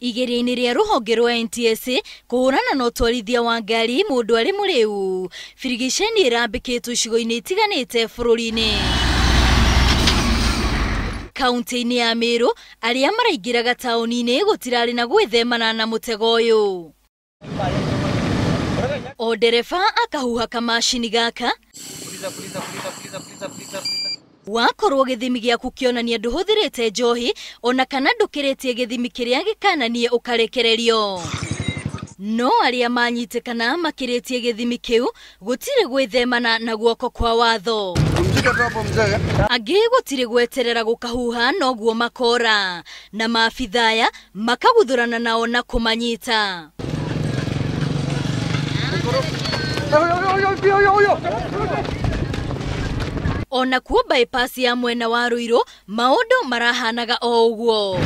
Igeria-inĩ rĩa rũhonge rwa NTSA kũhũrana na ũtwarithia wa ngari mũndũ arĩ mũrĩu, birigiceni ĩrambĩkĩtwo icigo-inĩ itiganĩte bũrũri-inĩ. Kaunti-inĩ ya Meru, arĩa maraingĩraga taũni-inĩ gũtirarĩ na gwĩthemana na mũtego ũyũ. O ndereba akahuha kamacini gaka, wakorwo gĩthimi gĩaku kĩonania ndũhũthĩrĩte njohi, ona kana ndũkĩrĩtie gĩthimi kĩrĩa gĩkananie ũkarekererio. No arĩa manyitĩkana makĩrĩtie gĩthimi kĩu, gũtirĩ gwĩthemana na guoko kwa watho. Angĩ gũtirĩ gweterera gũkahuha noguo makora, na maabithaya makaguthũrana nao na kũmanyita. Ona kuo bypass ya mwena wa Ruiru, maũndũ marahanaga o ũguo.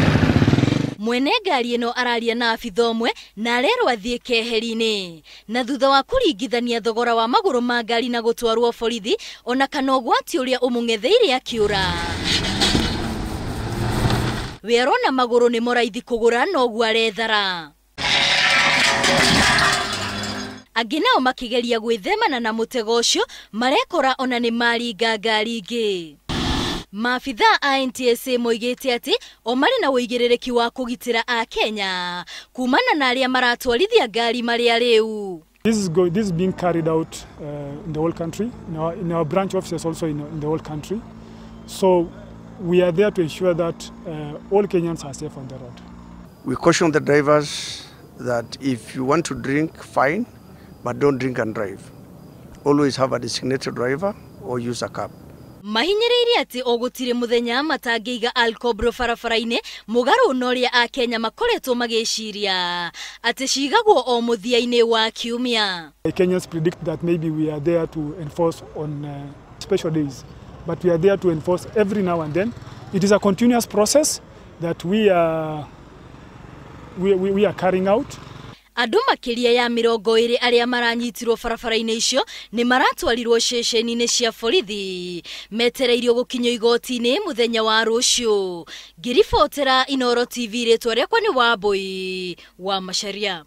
Mwene ngari ĩno araria na abitha ũmwe na arerwo athiĩ keheri-inĩ. Na thutha wa kũringithania thogora wa magũrũ ma ngari na gũtwarwo borithi, ona kana ũgwati ũrĩa ũmũng'etheire akĩũra. We arona magũrũ nĩ mũraithi kũgũra noguo arethara. Angĩ nao makĩgeria gwĩthemana na mũtego ũcio, marekora ona nĩ maringa ngari ingĩ. Maabitha a NTSA moigĩte atĩ o marĩ na ũigĩrĩrĩki wa kũgitĩra a Kenya kumana na arĩa maratwarithia ngari marĩa rĩu. This is being carried out in the whole country, in our branch offices also in the whole country. So we are there to ensure that all Kenyans are safe on the road. We caution the drivers that if you want to drink, fine, but don't drink and drive. Always have a designated driver or use a cab. Mahinyĩrĩirie atĩ o gũtirĩ mũthenya matangĩiga alcohol barabara-inĩ, mũgarũ na ũrĩa a Kenya makoretwo magĩciria atĩ cigagwo o mũthia-inĩ wa kiumia. Kenyans predict that maybe we are there to enforce on special days, but we are there to enforce every now and then. It is a continuous process that we are carrying out. Andũ makĩria ya 20 arĩa maranyitirwo barabara-inĩ icio nĩ maratwarirwo ceceni-inĩ cia borithi, metereirio gũkinyio igoti-inĩ mũthenya wa rũciũ. Ngĩribotera Inooro TV, rĩtwa rĩakwa nĩ Wambui wa Macharia.